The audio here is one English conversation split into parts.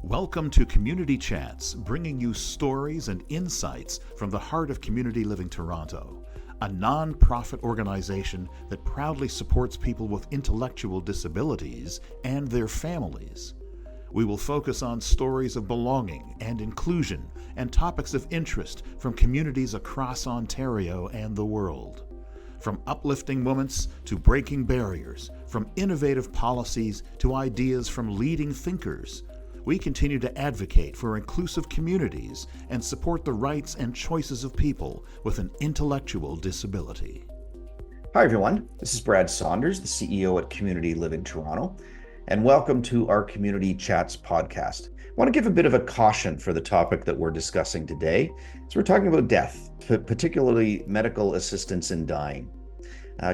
Welcome to Community Chats, bringing you stories and insights from the heart of Community Living Toronto, a non-profit organization that proudly supports people with intellectual disabilities and their families. We will focus on stories of belonging and inclusion and topics of interest from communities across Ontario and the world. From uplifting moments to breaking barriers, from innovative policies to ideas from leading thinkers, we continue to advocate for inclusive communities and support the rights and choices of people with an intellectual disability. Hi, everyone. This is Brad Saunders, the CEO at Community Living Toronto, and welcome to our Community Chats podcast. I want to give a bit of a caution for the topic that we're discussing today. So we're talking about death, particularly medical assistance in dying.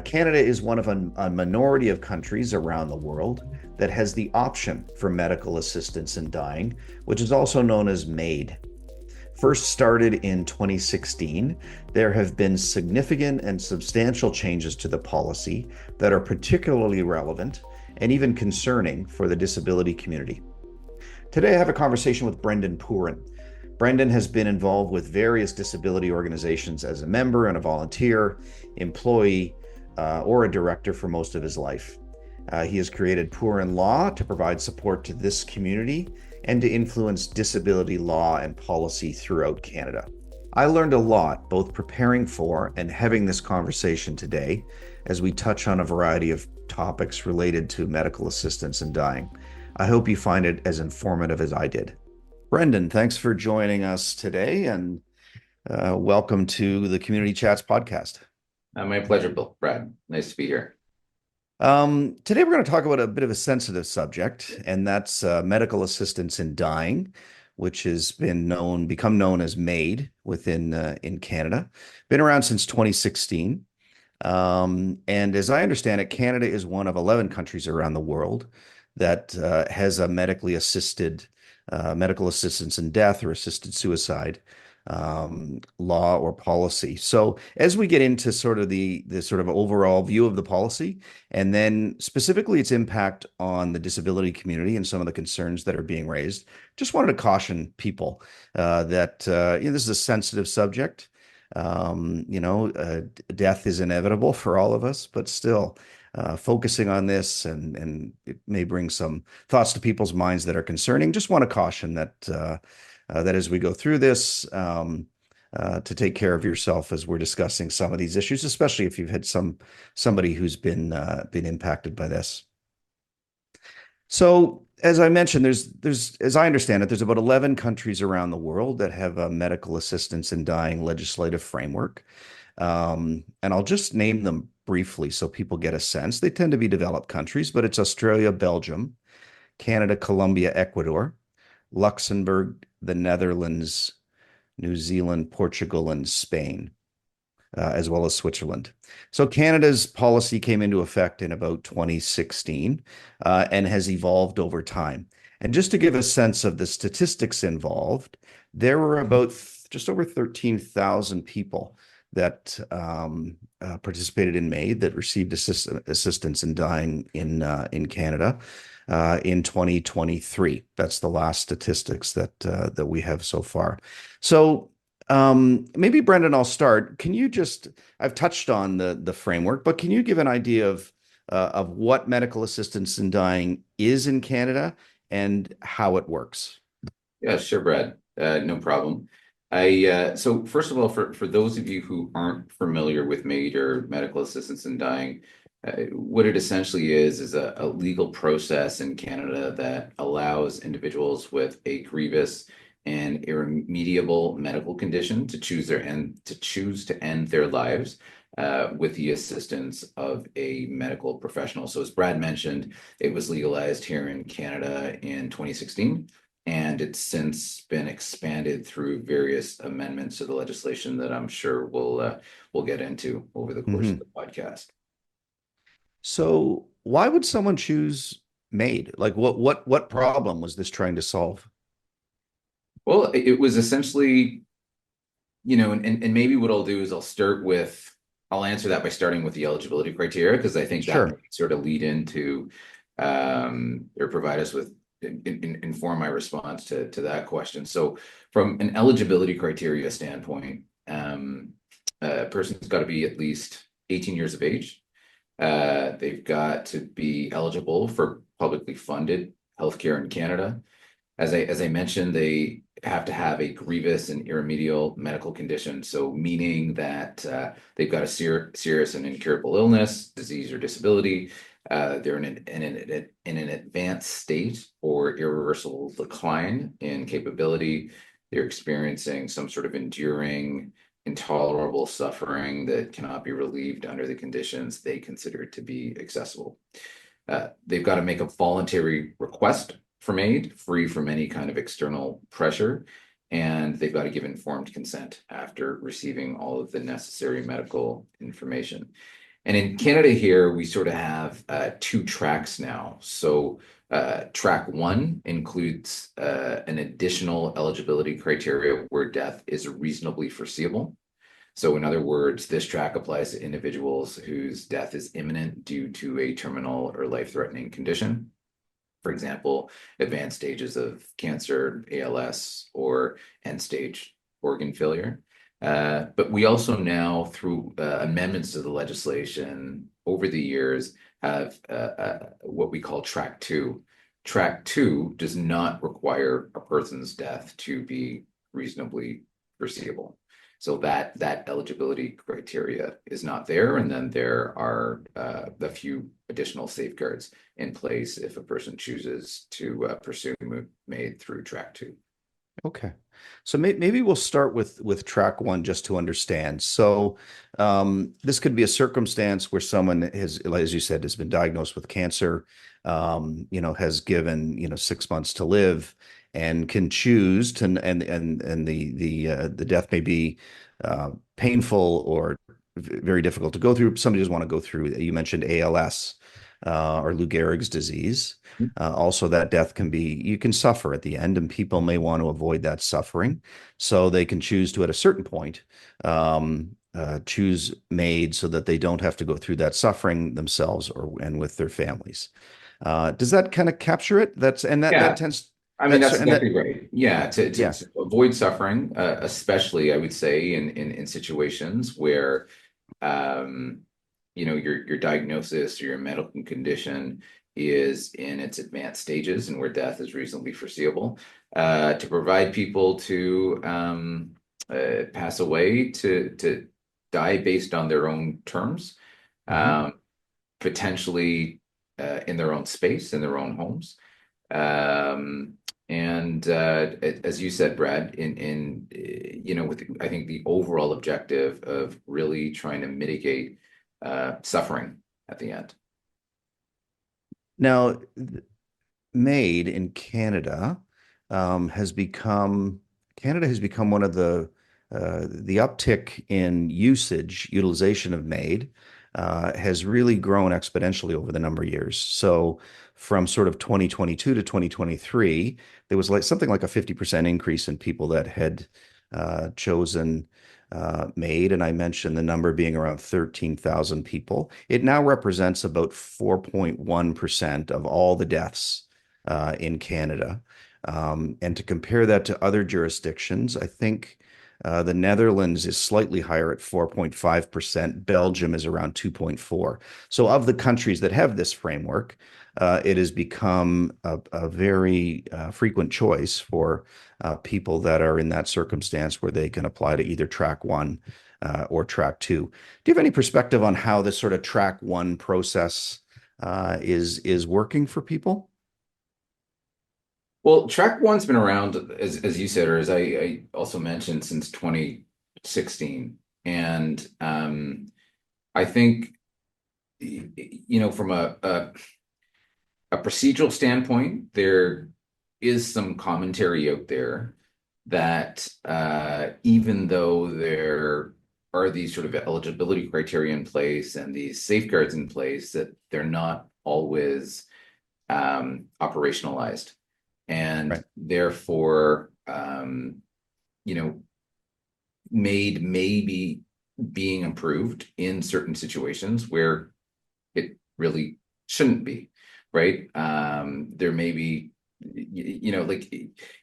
Canada is one of a minority of countries around the world that has the option for medical assistance in dying, which is also known as MAID. First started in 2016, there have been significant and substantial changes to the policy that are particularly relevant and even concerning for the disability community. Today, I have a conversation with Brendon Pooran. Brendon has been involved with various disability organizations as a member and a volunteer, employee, or a director for most of his life. He has created PooranLaw to provide support to this community and to influence disability law and policy throughout Canada. I learned a lot both preparing for and having this conversation today as we touch on a variety of topics related to medical assistance in dying. I hope you find it as informative as I did. Brendon, thanks for joining us today, and welcome to the Community Chats podcast. My pleasure, Brad. Nice to be here. Today we're going to talk about a bit of a sensitive subject, and that's medical assistance in dying, which has become known as MAID in Canada. Been around since 2016. And as I understand it, Canada is one of 11 countries around the world that has a medical assistance in death or assisted suicide law or policy. So as we get into sort of the sort of overall view of the policy, and then specifically its impact on the disability community and some of the concerns that are being raised, just wanted to caution people that this is a sensitive subject. Death is inevitable for all of us, but still focusing on this and it may bring some thoughts to people's minds that are concerning. Just want to caution that that as we go through this, to take care of yourself as we're discussing some of these issues, especially if you've had somebody who's been impacted by this. So, as I mentioned, there's as I understand it, there's about 11 countries around the world that have a medical assistance in dying legislative framework, and I'll just name them briefly so people get a sense. They tend to be developed countries, but it's Australia, Belgium, Canada, Colombia, Ecuador, Luxembourg, the Netherlands, New Zealand, Portugal, and Spain, as well as Switzerland. So Canada's policy came into effect in about 2016 and has evolved over time. And just to give a sense of the statistics involved, there were about just over 13,000 people that participated in MAID, that received assistance in dying in Canada. In 2023. That's the last statistics that we have so far. So maybe Brendon, I'll start. Can you I've touched on the framework, but can you give an idea of what medical assistance in dying is in Canada and how it works? Yeah, sure, Brad. No problem. So first of all, for those of you who aren't familiar with MAID or medical assistance in dying, what it essentially is a legal process in Canada that allows individuals with a grievous and irremediable medical condition to choose to end their lives with the assistance of a medical professional. So as Brad mentioned, it was legalized here in Canada in 2016, and it's since been expanded through various amendments to the legislation that I'm sure we'll get into over the course of the podcast. So why would someone choose MAID? Like what problem was this trying to solve? Well, it was essentially, and maybe what I'll do is I'll answer that by starting with the eligibility criteria, because I think that Sure. might sort of lead into or provide us with inform my response to that question. So from an eligibility criteria standpoint, a person's got to be at least 18 years of age. They've got to be eligible for publicly funded healthcare in Canada. As I mentioned, they have to have a grievous and irremediable medical condition. So meaning that they've got a serious and incurable illness, disease, or disability. They're in an advanced state or irreversible decline in capability. They're experiencing some sort of enduring, intolerable suffering that cannot be relieved under the conditions they consider to be accessible. They've got to make a voluntary request from MAID, free from any kind of external pressure, and they've got to give informed consent after receiving all of the necessary medical information. And in Canada here, we sort of have two tracks now. So track one includes an additional eligibility criteria where death is reasonably foreseeable. So in other words, this track applies to individuals whose death is imminent due to a terminal or life-threatening condition. For example, advanced stages of cancer, ALS, or end-stage organ failure. But we also now, through amendments to the legislation over the years, have what we call track two. Track two does not require a person's death to be reasonably foreseeable. So that eligibility criteria is not there, and then there are a few additional safeguards in place if a person chooses to pursue MAID through track two. Okay. So maybe we'll start with track one just to understand. So this could be a circumstance where someone has, as you said, has been diagnosed with cancer, has given, 6 months to live and can choose to, and the death may be painful or very difficult to go through. Somebody just want to go through, you mentioned ALS or Lou Gehrig's disease. Also, that death you can suffer at the end, and people may want to avoid that suffering. So they can choose to, at a certain point, choose MAID so that they don't have to go through that suffering themselves and with their families. Does that kind of capture it? That tends. I mean, that's exactly right. Yeah, to avoid suffering, especially I would say in situations where your diagnosis or your medical condition is in its advanced stages and where death is reasonably foreseeable, to provide people to pass away, to die based on their own terms, potentially in their own space, in their own homes. And as you said, Brad, with I think the overall objective of really trying to mitigate suffering at the end. Now, MAID in Canada has become one of the uptick in utilization of MAID has really grown exponentially over the number of years. So from sort of 2022 to 2023, there was something like a 50% increase in people that had chosen MAID, and I mentioned the number being around 13,000 people. It now represents about 4.1% of all the deaths in Canada. And to compare that to other jurisdictions, I think the Netherlands is slightly higher at 4.5%. Belgium is around 2.4%. So of the countries that have this framework, it has become a very frequent choice for people that are in that circumstance where they can apply to either track one or track two. Do you have any perspective on how this sort of track one process is working for people? Well, track one's been around, as you said, or as I also mentioned, since 2016. And I think, from a procedural standpoint, there is some commentary out there that even though there are these sort of eligibility criteria in place and these safeguards in place, that they're not always operationalized. And therefore, MAID may be being improved in certain situations where it really shouldn't be, right? There may be like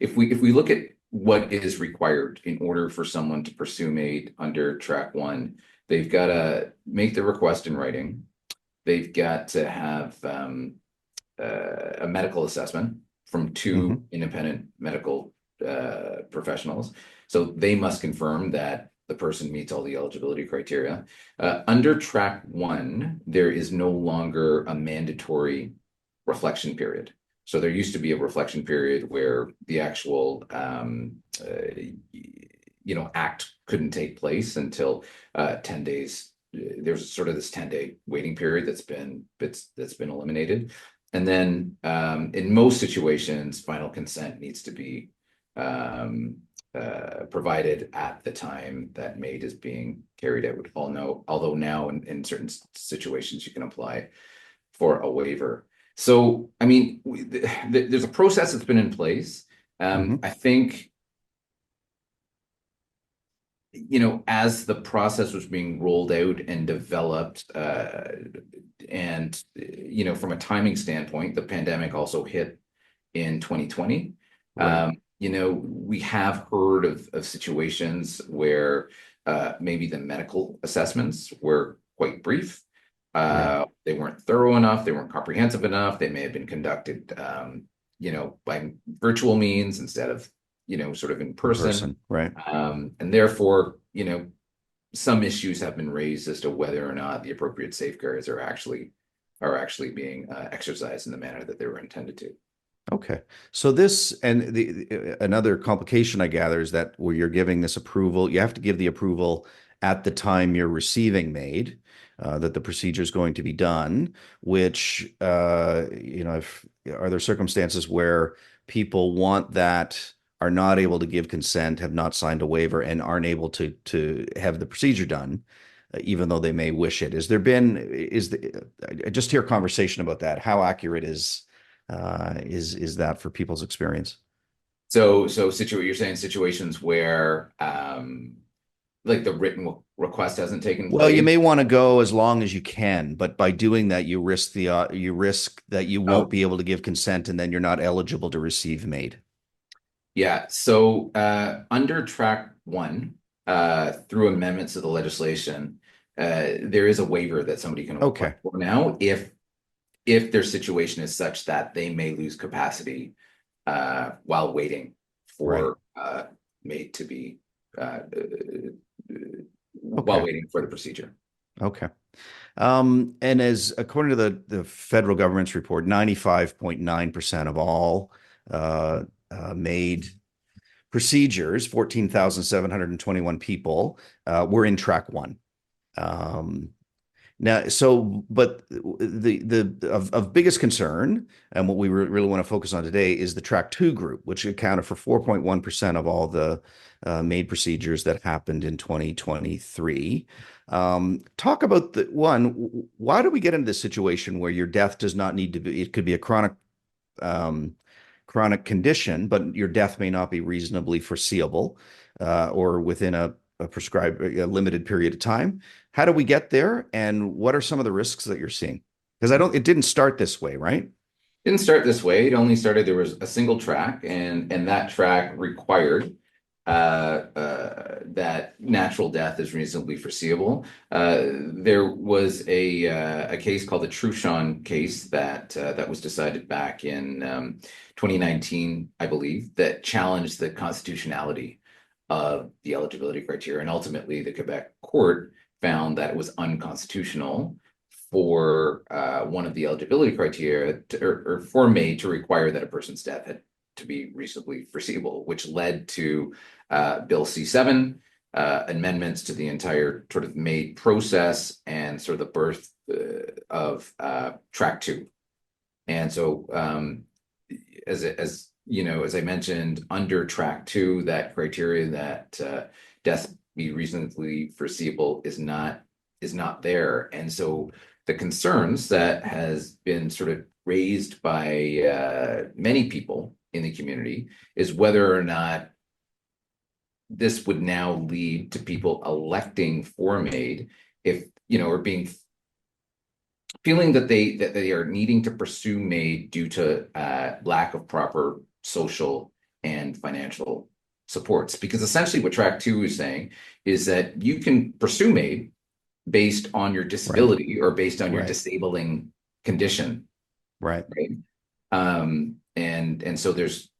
if we look at what is required in order for someone to pursue MAID under track one, they've got to make the request in writing. They've got to have a medical assessment from two independent medical professionals. So they must confirm that the person meets all the eligibility criteria. Under track one, there is no longer a mandatory reflection period. So there used to be a reflection period where the actual act couldn't take place until 10 days. There's sort of this 10-day waiting period that's been eliminated. And then in most situations, final consent needs to be provided at the time that MAID is being carried out. Although now in certain situations you can apply for a waiver. So, I mean, there's a process that's been in place. I think, as the process was being rolled out and developed, and, from a timing standpoint, the pandemic also hit in 2020. Right. We have heard of situations where maybe the medical assessments were quite brief. They weren't thorough enough. They weren't comprehensive enough. They may have been conducted, by virtual means instead of, sort of in person. Right. And therefore, some issues have been raised as to whether or not the appropriate safeguards are actually being exercised in the manner that they were intended to. Okay. So this and another complication I gather is that where you're giving this approval, you have to give the approval at the time you're receiving MAID, that the procedure is going to be done, which, are there circumstances where people want that, are not able to give consent, have not signed a waiver, and aren't able to have the procedure done, even though they may wish it? I just hear conversation about that. How accurate is that for people's experience? So you're saying situations where like the written request hasn't taken place? Well, you may want to go as long as you can, but by doing that, you risk that you won't be able to give consent, and then you're not eligible to receive MAID. Yeah. So under track one, through amendments to the legislation, there is a waiver that somebody can apply for now if their situation is such that they may lose capacity while waiting for MAID to be while waiting for the procedure. Okay. And as according to the federal government's report, 95.9% of all MAID procedures, 14,721 people, were in track one. Now, but of biggest concern, and what we really want to focus on today, is the track two group, which accounted for 4.1% of all the MAID procedures that happened in 2023. Talk about why do we get into this situation where your death does not need to be, it could be a chronic condition, but your death may not be reasonably foreseeable or within a prescribed limited period of time. How do we get there, and what are some of the risks that you're seeing? Because it didn't start this way, right? Didn't start this way. It only started, there was a single track, and that track required that natural death is reasonably foreseeable. There was a case called the Truchon case that was decided back in 2019, I believe, that challenged the constitutionality of the eligibility criteria, and ultimately the Quebec court found that it was unconstitutional for one of the eligibility criteria or for MAID to require that a person's death had to be reasonably foreseeable, which led to Bill C7, amendments to the entire sort of MAID process, and sort of the birth of track two. And so as I mentioned, under track two, that criteria that death be reasonably foreseeable is not there. And so the concerns that has been sort of raised by many people in the community is whether or not this would now lead to people electing for MAID if, or being feeling that they are needing to pursue MAID due to lack of proper social and financial supports. Because essentially what track two is saying is that you can pursue MAID based on your Right. disability or based on your Right. disabling condition, Right. right? And so there's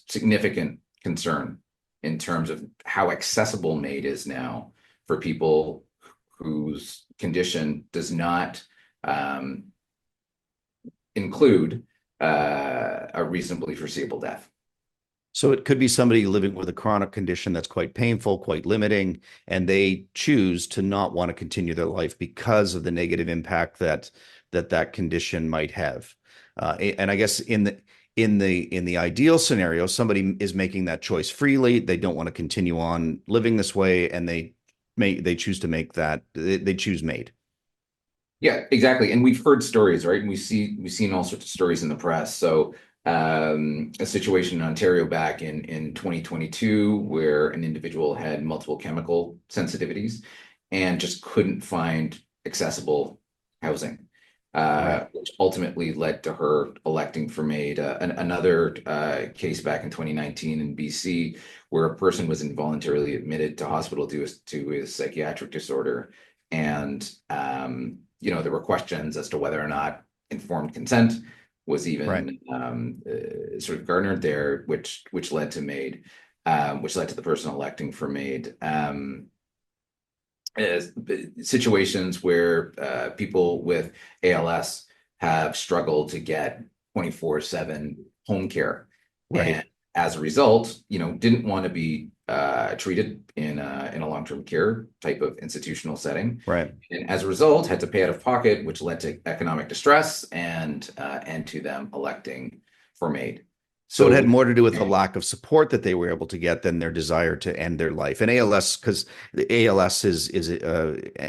significant concern in terms of how accessible MAID is now for people whose condition does not um, include a reasonably foreseeable death. So it could be somebody living with a chronic condition that's quite painful, quite limiting, and they choose to not want to continue their life because of the negative impact that condition might have. And I guess in the ideal scenario, somebody is making that choice freely. They don't want to continue on living this way, and they choose to make that they choose MAID. Yeah, exactly. And we've heard stories, right? And we've seen all sorts of stories in the press. So a situation in Ontario back in 2022 where an individual had multiple chemical sensitivities and just couldn't find accessible housing, Right. which ultimately led to her electing for MAID. Another case back in 2019 in BC where a person was involuntarily admitted to hospital to a psychiatric disorder. And there were questions as to whether or not informed consent was Right. even sort of garnered there, which led to MAID, which led to the person electing for MAID. Situations where people with ALS have struggled to get 24/7 home care, Right. and as a result, didn't want to be treated in a long-term care type of institutional setting, Right. and as a result, had to pay out of pocket, which led to economic distress and to them electing for MAID. So it had So, more to do with the lack of support that they were able to get than their desire to end their life. And ALS, because the ALS is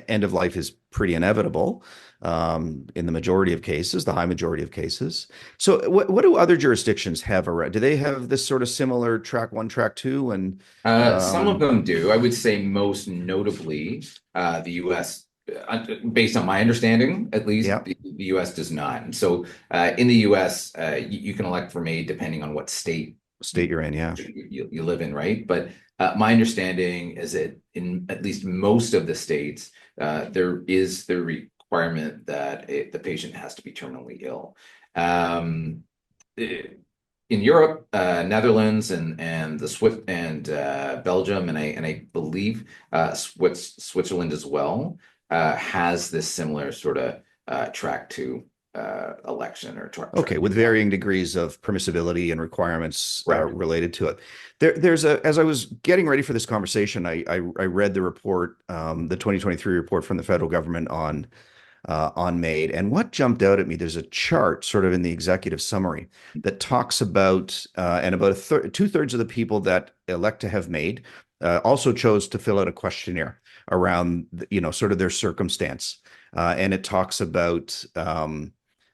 end of life is pretty inevitable in the majority of cases, the high majority of cases. So what do other jurisdictions have around? Do they have this sort of similar track one, track two, and some of um, them do. I would say most notably, the U.S. Based on my understanding, at least, yeah, the U.S. does not. And so, in the U.S., you can elect for MAID depending on what state state you're in? Yeah. you live in, right? But my understanding is that in at least most of the states, there is the requirement that the patient has to be terminally ill. Um, in Europe, Netherlands and the Swiss and Belgium and I believe Switzerland as well has this similar sort of track two election or Okay, track with two. varying degrees of permissibility and requirements Right. related to it. As I was getting ready for this conversation, I read the report, the 2023 report from the federal government on MAID, and what jumped out at me, there's a chart sort of in the executive summary that talks about and about two-thirds of the people that elect to have MAID also chose to fill out a questionnaire around sort of their circumstance, and it talks about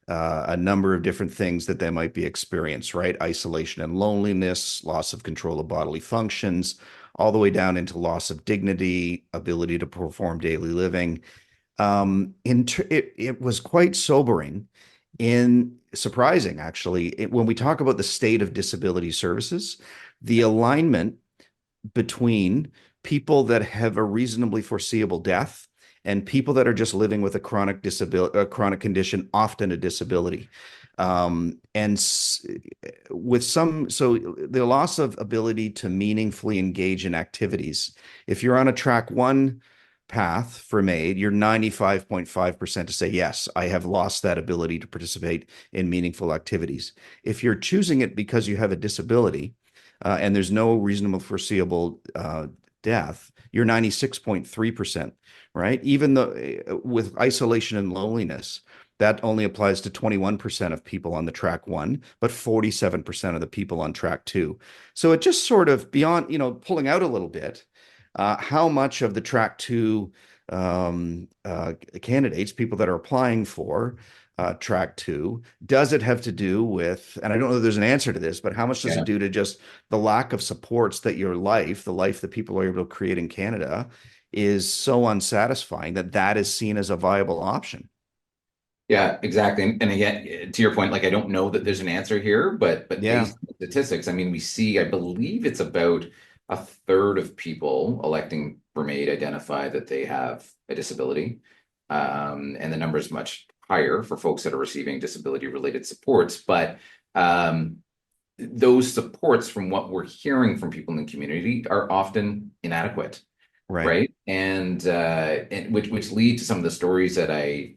a number of different things that they might be experienced, right? Isolation and loneliness, loss of control of bodily functions, all the way down into loss of dignity, ability to perform daily living. It was quite sobering in surprising, actually, when we talk about the state of disability services, the alignment between people that have a reasonably foreseeable death and people that are just living with a chronic disability, a chronic condition, often a disability. And with so the loss of ability to meaningfully engage in activities. If you're on a track one path for MAID, you're 95.5% to say, yes, I have lost that ability to participate in meaningful activities. If you're choosing it because you have a disability, and there's no reasonable foreseeable death, you're 96.3%, right? Even though with isolation and loneliness, that only applies to 21% of people on the track one, but 47% of the people on track two. So it just sort of beyond, pulling out a little bit, how much of the track two candidates, people that are applying for track two, does it have to do with, and I don't know if there's an answer to this, but how much does Yeah. it do to just the lack of supports that the life that people are able to create in Canada is so unsatisfying that is seen as a viable option? Yeah, exactly. And again, to your point, like I don't know that there's an answer here, but Yeah, based on statistics, I mean, we see, I believe it's about a third of people electing for MAID identify that they have a disability. And the number is much higher for folks that are receiving disability related supports. But um, those supports, from what we're hearing from people in the community, are often inadequate, right. right? And which lead to some of the stories that I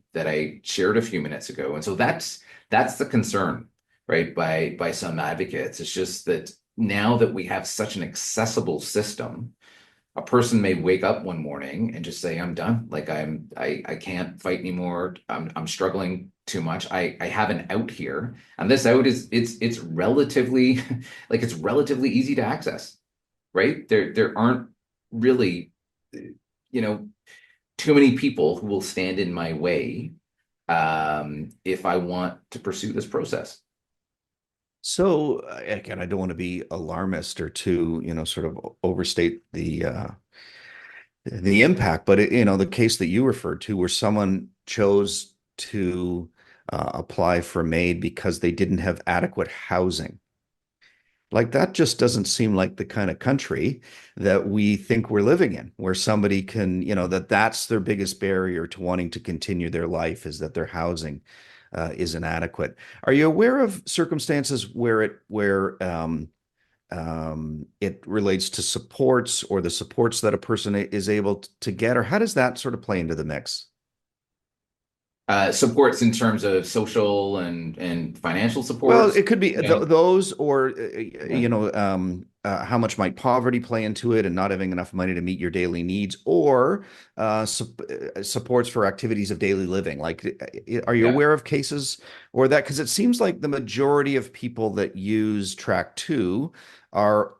shared a few minutes ago. And so that's the concern, right? By some advocates. It's just that now that we have such an accessible system, a person may wake up one morning and just say, I'm done. Like I can't fight anymore. I'm struggling too much. I have an out here. And this out is it's relatively like it's relatively easy to access, right? There aren't really, you know, too many people who will stand in my way if I want to pursue this process. So again, I don't want to be alarmist or to, sort of overstate the impact, but the case that you referred to where someone chose to apply for MAID because they didn't have adequate housing. Like that just doesn't seem like the kind of country that we think we're living in, where somebody can, that's their biggest barrier to wanting to continue their life is that their housing is inadequate. Are you aware of circumstances where it relates to supports or the supports that a person is able to get, or how does that sort of play into the mix? Supports in terms of social and financial Well, supports. it could be Yeah. those, or Yeah. how much might poverty play into it, and not having enough money to meet your daily needs, or supports for activities of daily living. Like, are you Yeah. aware of cases or that? Because it seems like the majority of people that use Track Two are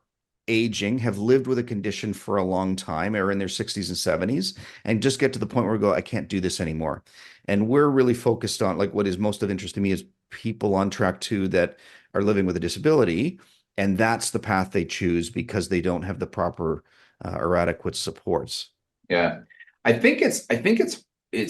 aging, have lived with a condition for a long time, are in their 60s and 70s, and just get to the point where we go, I can't do this anymore. And we're really focused on, like, what is most of interest to me is people on Track Two that are living with a disability, and that's the path they choose because they don't have the proper or adequate supports. Yeah. I think it's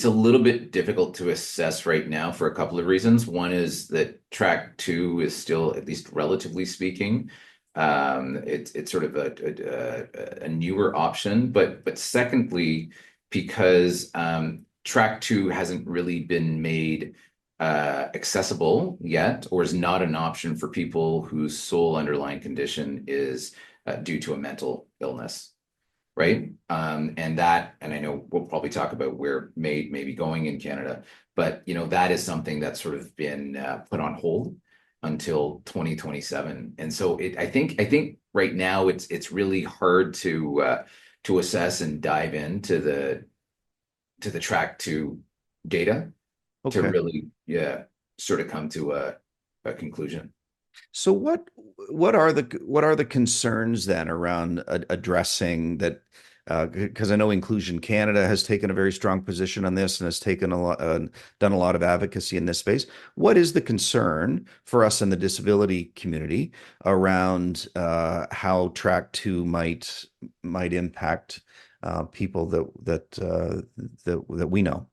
a little bit difficult to assess right now for a couple of reasons. One is that track two is still, at least relatively speaking, it's sort of a newer option. But secondly, because track two hasn't really been made accessible yet, or is not an option for people whose sole underlying condition is due to a mental illness, right? And I know we'll probably talk about where MAID may be going in Canada, but that is something that's sort of been put on hold until 2027. And so I think right now it's really hard to assess and dive into the track two data to Okay. really, yeah, sort of come to a conclusion. So what are the concerns then around addressing that? Because I know Inclusion Canada has taken a very strong position on this and has taken done a lot of advocacy in this space. What is the concern for us in the disability community around how Track Two might impact people that we know?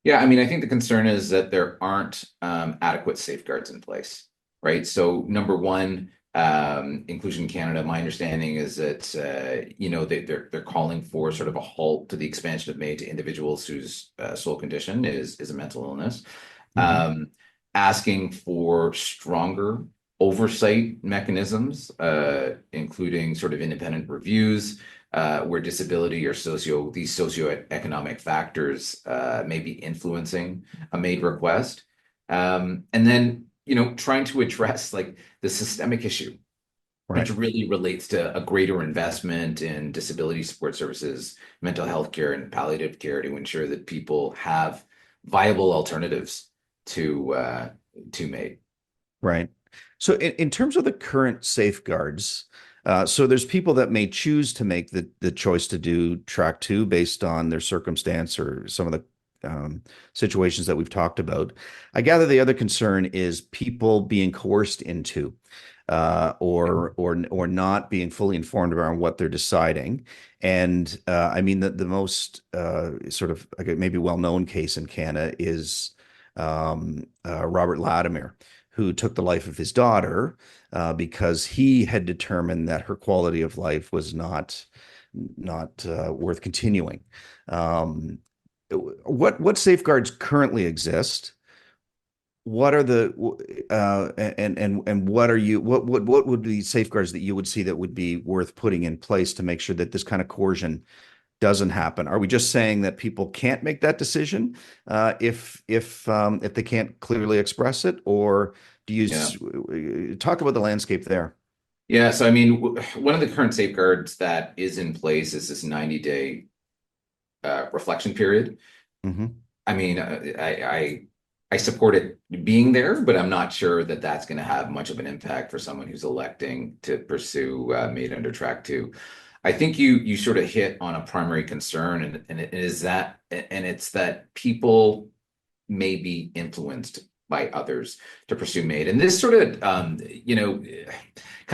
Yeah, I mean, I think the concern is that there aren't adequate safeguards in place, right? So number one, Inclusion Canada, my understanding is that they're calling for sort of a halt to the expansion of MAID to individuals whose sole condition is a mental illness, Mhm. um, asking for stronger oversight mechanisms, including sort of independent reviews where disability or these socioeconomic factors may be influencing a MAID request. And then, trying to address like the systemic issue, which Right. really relates to a greater investment in disability support services, mental health care, and palliative care to ensure that people have viable alternatives to MAID. Right. So in terms of the current safeguards, so there's people that may choose to make the choice to do Track Two based on their circumstance or some of the situations that we've talked about. I gather the other concern is people being coerced into or not being fully informed around what they're deciding. And I mean the most sort of, okay, maybe well-known case in Canada is Robert Latimer, who took the life of his daughter because he had determined that her quality of life was not worth continuing. What safeguards currently exist? What are the and what are you what would be safeguards that you would see that would be worth putting in place to make sure that this kind of coercion doesn't happen? Are we just saying that people can't make that decision if they can't clearly express it, or do Yeah. you talk about the landscape there? Yeah. So, I mean, one of the current safeguards that is in place is this 90-day reflection period. Hmm. I mean, I support it being there, but I'm not sure that that's going to have much of an impact for someone who's electing to pursue MAID under Track 2. I think you sort of hit on a primary concern, and it's that people may be influenced by others to pursue MAID, and this sort of kind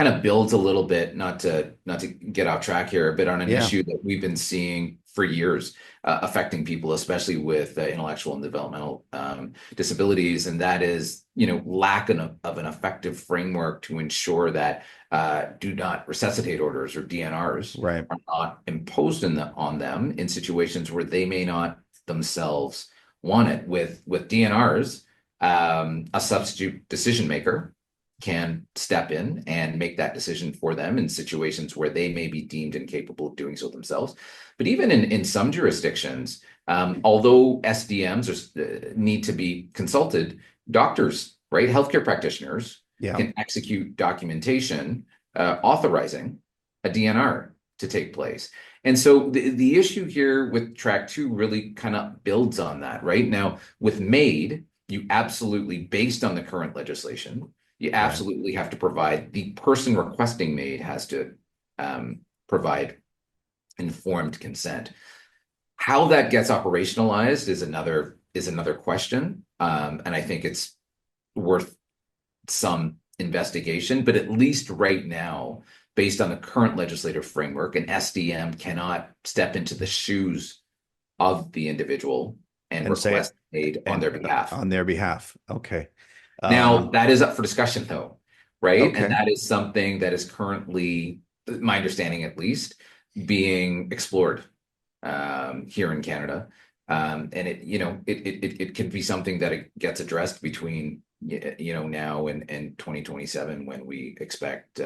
of builds a little bit, not to get off track here, but on an Yeah. issue that we've been seeing for years, affecting people, especially with intellectual and developmental disabilities, and that is, lack of an effective framework to ensure that do not resuscitate orders, or DNRs, Right. are not imposed on them in situations where they may not themselves want it. With DNRs, a substitute decision maker can step in and make that decision for them in situations where they may be deemed incapable of doing so themselves. But even in some jurisdictions, although SDMs need to be consulted, doctors, right, healthcare practitioners Yeah. can execute documentation authorizing a DNR to take place. And so the issue here with Track 2 really kind of builds on that. Right now, with MAID, you absolutely, based on the current legislation, you absolutely have to provide, the person requesting MAID has to provide informed consent. How that gets operationalized is another question, and I think it's worth some investigation. But at least right now, based on the current legislative framework, an SDM cannot step into the shoes of the individual and And say request aid on and their behalf. on their behalf. Okay. Now, that is up for discussion, though, right? And Okay. that is something that is currently, my understanding at least, being explored here in Canada. And it could be something that it gets addressed between now and 2027, when we expect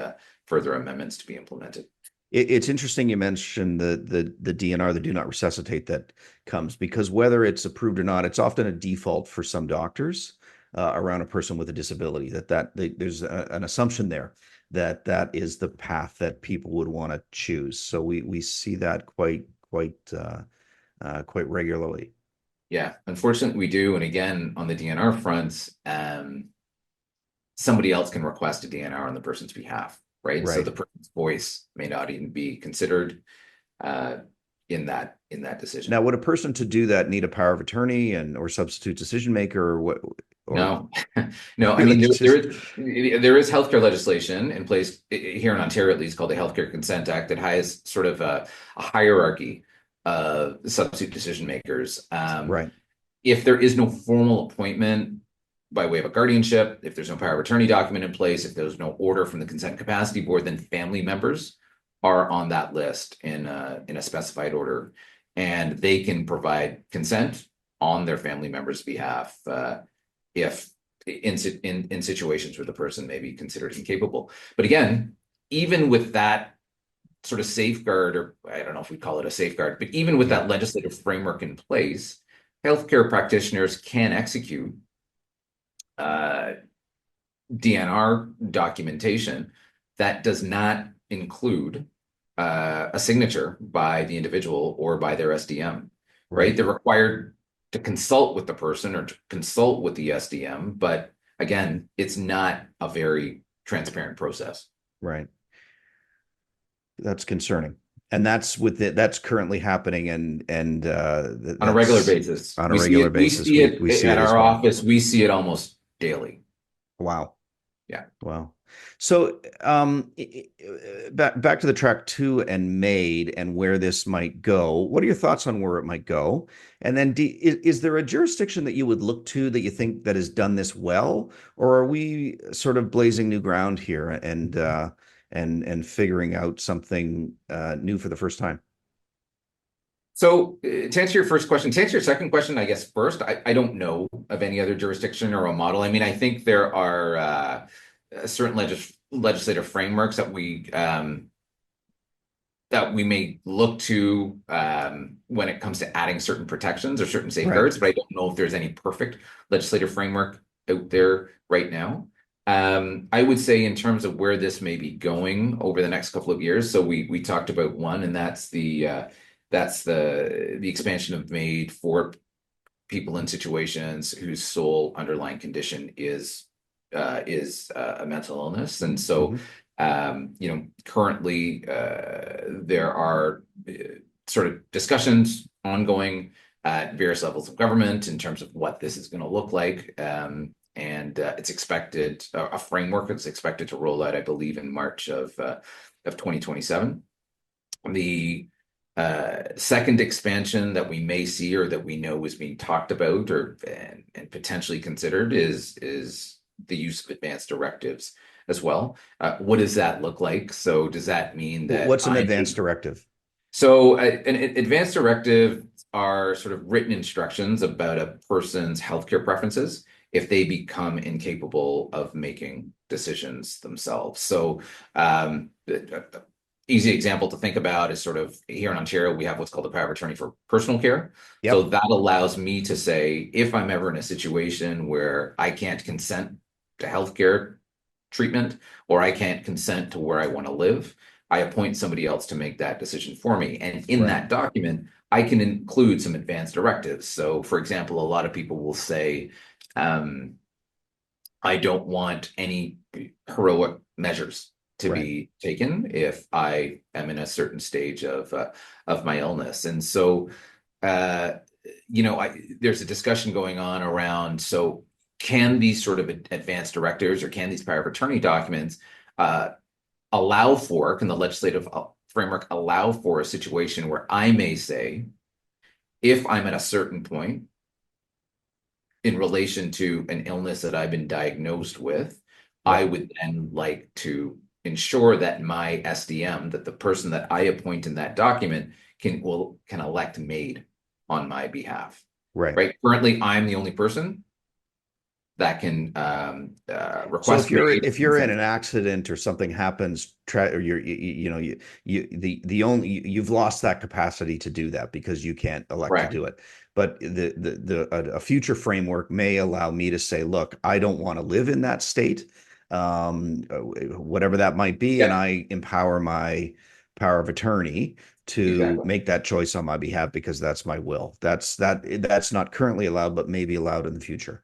further amendments to be implemented. It's interesting you mentioned the DNR, the do not resuscitate, that comes because whether it's approved or not, it's often a default for some doctors around a person with a disability. There's an assumption there that is the path that people would want to choose. So we see that quite regularly. Yeah, unfortunately, we do. And again, on the DNR fronts, somebody else can request a DNR on the person's behalf, right? So Right. the person's voice may not even be considered in that decision. Now, would a person to do that need a power of attorney or substitute decision maker, or what? Or No, no. I really mean, just there is healthcare legislation in place here in Ontario, at least, called the Healthcare Consent Act, that has sort of a hierarchy of substitute decision makers. right. If there is no formal appointment by way of a guardianship, if there's no power of attorney document in place, if there's no order from the Consent Capacity Board, then family members are on that list in a specified order, and they can provide consent on their family members' behalf if in situations where the person may be considered incapable. But again, even with that sort of safeguard, or I don't know if we call it a safeguard, but even with that legislative framework in place, healthcare practitioners can execute DNR documentation that does not include a signature by the individual or by their SDM, right? They're required to consult with the person or to consult with the SDM, but again, it's not a very transparent process. Right. That's concerning. And that's currently happening and on a regular basis. On a regular basis. We see it we see at it as our well. office. We see it almost daily. Wow. Yeah. Wow. So back to the track two and MAID and where this might go. What are your thoughts on where it might go? And then is there a jurisdiction that you would look to that you think that has done this well, or are we sort of blazing new ground here and figuring out something new for the first time? So to answer your first question, to answer your second question, I guess first, I don't know of any other jurisdiction or a model. I mean, I think there are certain legislative frameworks that we may look to when it comes to adding certain protections or certain Right. safeguards, but I don't know if there's any perfect legislative framework out there right now. I would say in terms of where this may be going over the next couple of years. So we talked about one, and that's the expansion of MAID for people in situations whose sole underlying condition is a mental illness. And so, Mhm. currently there are sort of discussions ongoing at various levels of government in terms of what this is going to look like. And it's expected, a framework is expected to roll out, I believe, in March of 2027. The second expansion that we may see or that we know is being talked about and potentially considered is the use of advanced directives as well. What does that look like? So does that mean that What's an advanced directive? an advanced directive are sort of written instructions about a person's healthcare preferences if they become incapable of making decisions themselves. So, easy example to think about is sort of here in Ontario, we have what's called a power of attorney for personal care. So Yep. that allows me to say, if I'm ever in a situation where I can't consent to healthcare treatment or I can't consent to where I want to live, I appoint somebody else to make that decision for me. And in Right. that document, I can include some advanced directives. So, for example, a lot of people will say, um, I don't want any heroic measures to Right. be taken if I am in a certain stage of my illness. And so, uh, there's a discussion going on around, so can these sort of advanced directives or can these power of attorney documents uh, can the legislative framework allow for a situation where I may say, if I'm at a certain point in relation to an illness that I've been diagnosed with, I Yep. would then like to ensure that my SDM, that the person that I appoint in that document can elect MAID on my behalf. Right. Right. Currently, I'm the only person that can So request MAID. if you're in an accident or something happens, or the only you've lost that capacity to do that because you can't elect to Correct. do it. But a future framework may allow me to say, look, I don't want to live in that state, whatever that might be, and Yeah, I empower my power of attorney to exactly. make that choice on my behalf because that's my will. That's not currently allowed, but may be allowed in the future.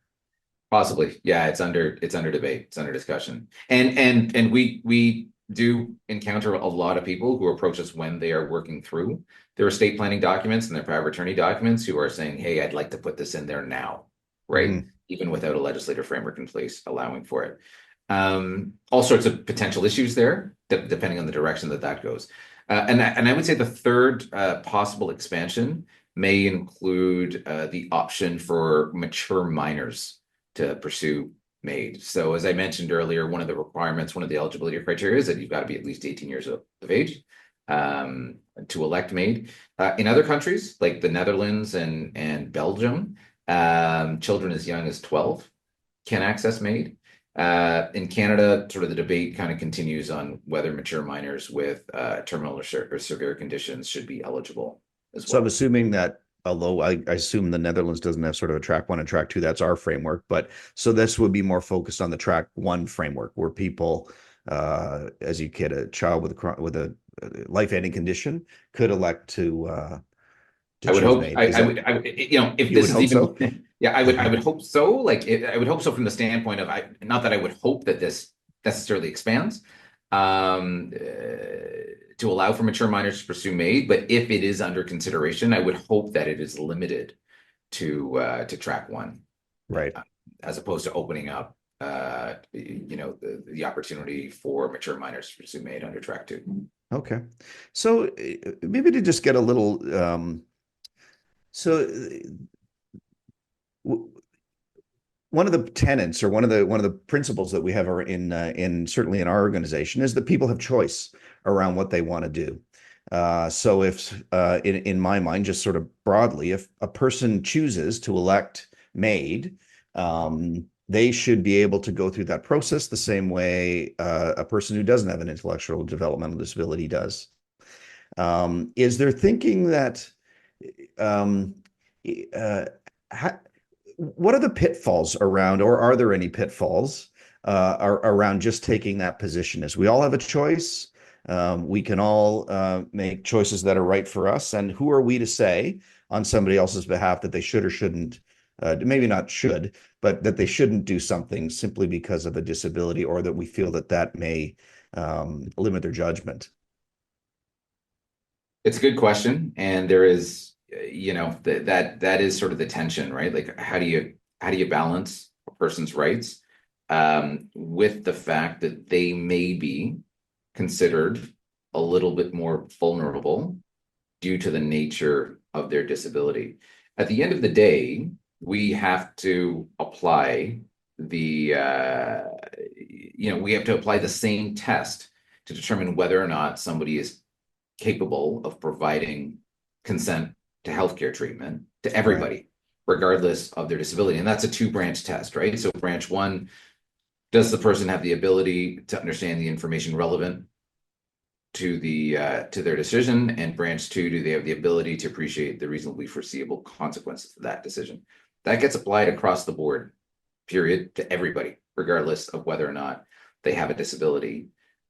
Possibly. Yeah, it's under debate. It's under discussion. And we do encounter a lot of people who approach us when they are working through their estate planning documents and their power of attorney documents who are saying, "Hey, I'd like to put this in there now," right? Mhm. Even without a legislative framework in place allowing for it. All sorts of potential issues there, depending on the direction that goes. And I would say the third possible expansion may include the option for mature minors to pursue MAID. So as I mentioned earlier, one of the requirements, one of the eligibility criteria is that you've got to be at least 18 years of age to elect MAID. In other countries like the Netherlands and Belgium, children as young as 12 can access MAID. In Canada, sort of the debate kind of continues on whether mature minors with terminal or severe conditions should be eligible as So I'm well. assuming that, although I assume the Netherlands doesn't have sort of a track one and track two, that's our framework. But so this would be more focused on the track one framework, where people, as you get a child with a life-ending condition, could elect to I would choose hope MAID. Is that if you would this is hope even so? yeah, I would hope so. I would hope so from the standpoint of not that I would hope that this necessarily expands to allow for mature minors to pursue MAID, but if it is under consideration, I would hope that it is limited to track one Right. as opposed to opening up the opportunity for mature minors to pursue MAID under track 2. Okay. So maybe to just get a little, so one of the tenets or one of the principles that we have are in certainly in our organization is that people have choice around what they want to do. So if in my mind, just sort of broadly, if a person chooses to elect MAID, they should be able to go through that process the same way a person who doesn't have an intellectual developmental disability does. Is there thinking that um, what are the pitfalls around, or are there any pitfalls around just taking that position? As we all have a choice, we can all make choices that are right for us. And who are we to say on somebody else's behalf that they should or shouldn't, maybe not should, but that they shouldn't do something simply because of a disability, or that we feel that that may limit their judgment? It's a good question, and there is, that is sort of the tension, right? Like, how do you balance a person's rights with the fact that they may be considered a little bit more vulnerable due to the nature of their disability? At the end of the day, we have to apply we have to apply the same test to determine whether or not somebody is capable of providing consent to healthcare treatment to everybody, right, regardless of their disability. And that's a 2-branch test, right? So branch 1, does the person have the ability to understand the information relevant to their decision? And branch 2, do they have the ability to appreciate the reasonably foreseeable consequences of that decision? That gets applied across the board, period, to everybody, regardless of whether or not they have a disability.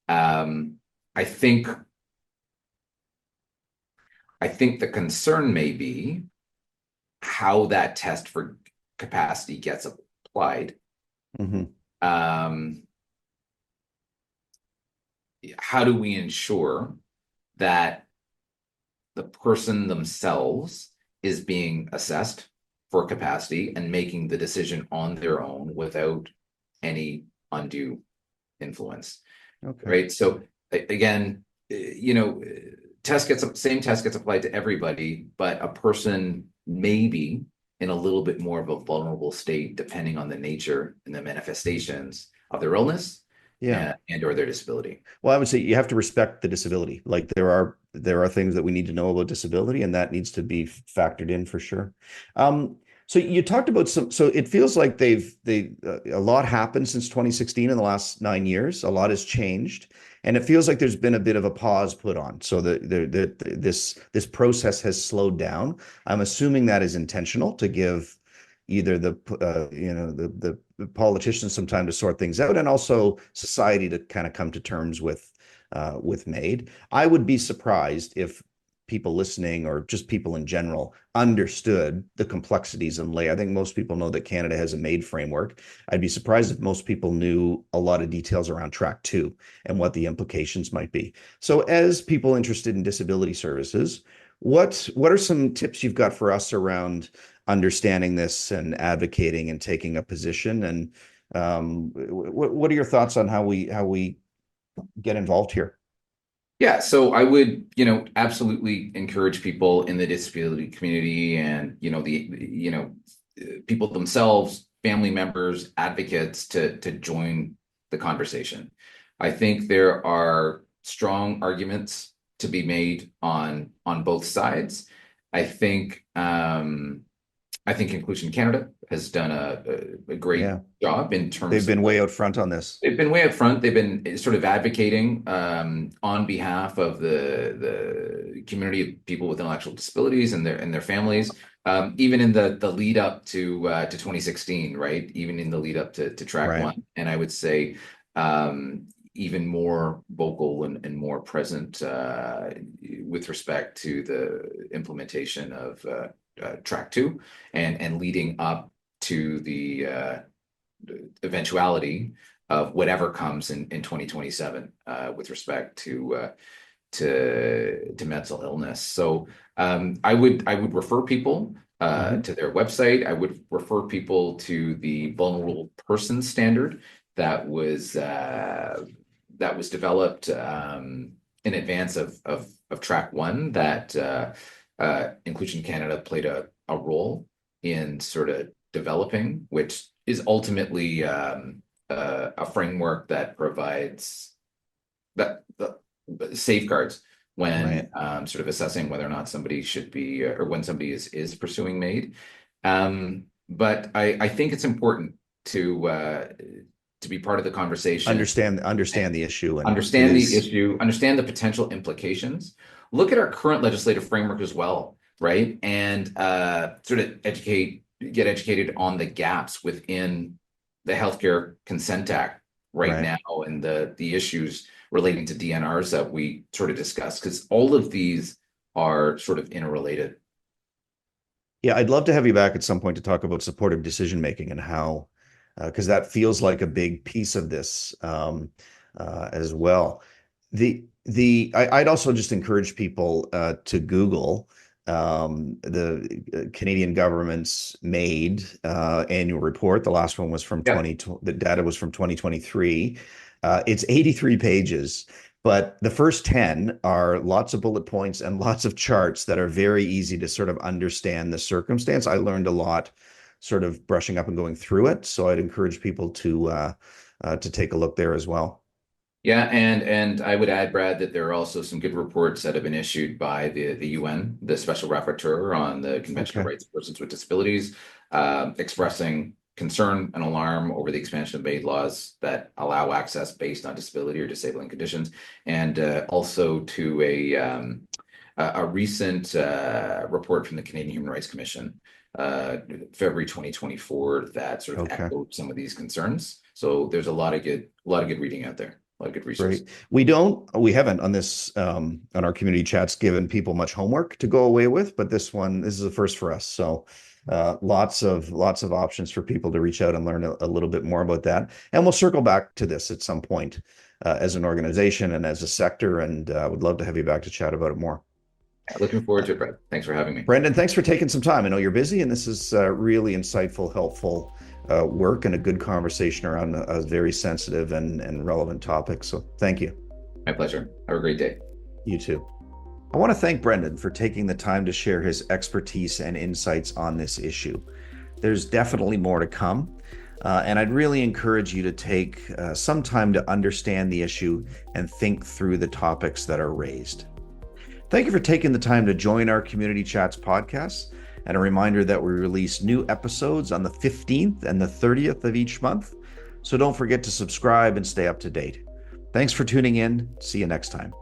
I think the concern may be how that test for capacity gets applied. Mm-hmm. How do we ensure that the person themselves is being assessed for capacity and making the decision on their own without any undue influence? Okay. Right. So again, same test gets applied to everybody, but a person may be in a little bit more of a vulnerable state depending on the nature and the manifestations of their illness, Yeah. and or their disability. Well, I would say you have to respect the disability. Like there are things that we need to know about disability, and that needs to be factored in for sure. So you talked about so it feels like a lot happened since 2016 in the last 9 years. A lot has changed, and it feels like there's been a bit of a pause put on. So this process has slowed down. I'm assuming that is intentional to give either the politicians some time to sort things out, and also society to kind of come to terms with MAID. I would be surprised if people listening, or just people in general, understood the complexities and I think most people know that Canada has a MAID framework. I'd be surprised if most people knew a lot of details around track 2 and what the implications might be. So as people interested in disability services, what are some tips you've got for us around understanding this and advocating and taking a position? And what are your thoughts on how we get involved here? Yeah, so I would, absolutely encourage people in the disability community and, people themselves, family members, advocates to join the conversation. I think there are strong arguments to be made on both sides. I think Inclusion Canada has done a great job in terms. They've been way out front on this. They've been way up front. They've been sort of advocating on behalf of the community of people with intellectual disabilities and their families, even in the lead up to 2016, right? Even in the lead up to track 1. And I would say even more vocal and more present with respect to the implementation of track 2 and leading up to the eventuality of whatever comes in 2027 with respect to mental illness. So I would refer people to their website. I would refer people to the vulnerable person standard that was developed in advance of track one, that Inclusion Canada played a role in sort of developing, which is ultimately a framework that provides that the safeguards when sort of assessing whether or not somebody should be or when somebody is pursuing MAID. But I think it's important to be part of the conversation. Understand the issue. And understand the issue, understand the potential implications. Look at our current legislative framework as well, right? And sort of get educated on the gaps within the Healthcare Consent Act right now, and the issues relating to DNRs that we sort of discussed, because all of these are sort of interrelated. Yeah, I'd love to have you back at some point to talk about supportive decision making and how, because that feels like a big piece of this as well. I'd also just encourage people to Google the Canadian government's MAID annual report. The last one was from the data was from 2023. It's 83 pages, but the first 10 are lots of bullet points and lots of charts that are very easy to sort of understand the circumstance. I learned a lot sort of brushing up and going through it. So I'd encourage people to take a look there as well. Yeah, and I would add, Brad, that there are also some good reports that have been issued by the UN, the Special Rapporteur on the Convention on Rights of Persons with Disabilities, expressing concern and alarm over the expansion of MAID laws that allow access based on disability or disabling conditions, and also to a recent report from the Canadian Human Rights Commission, February 2024, that sort of echoed some of these concerns. So there's a lot of good reading out there. A lot of good research. Great. We haven't on this on our community chats given people much homework to go away with, but this is a first for us. So lots of options for people to reach out and learn a little bit more about that. And we'll circle back to this at some point as an organization and as a sector, and would love to have you back to chat about it more. Looking forward to it, Brad. Thanks for having me. Brendon, thanks for taking some time. I know you're busy, and this is really insightful, helpful work and a good conversation around a very sensitive and relevant topic. So thank you. My pleasure. Have a great day. You too. I want to thank Brendon for taking the time to share his expertise and insights on this issue. There's definitely more to come. And I'd really encourage you to take some time to understand the issue and think through the topics that are raised. Thank you for taking the time to join our Community Chats podcast. And a reminder that we release new episodes on the 15th and the 30th of each month. So don't forget to subscribe and stay up to date. Thanks for tuning in. See you next time.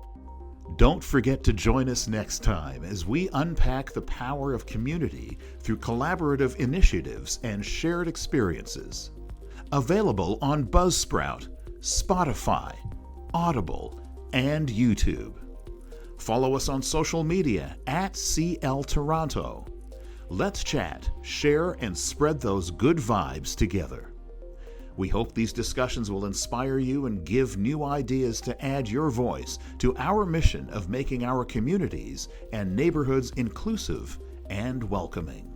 Don't forget to join us next time as we unpack the power of community through collaborative initiatives and shared experiences. Available on Buzzsprout, Spotify, Audible, and YouTube. Follow us on social media at CL Toronto. Let's chat, share, and spread those good vibes together. We hope these discussions will inspire you and give new ideas to add your voice to our mission of making our communities and neighborhoods inclusive and welcoming.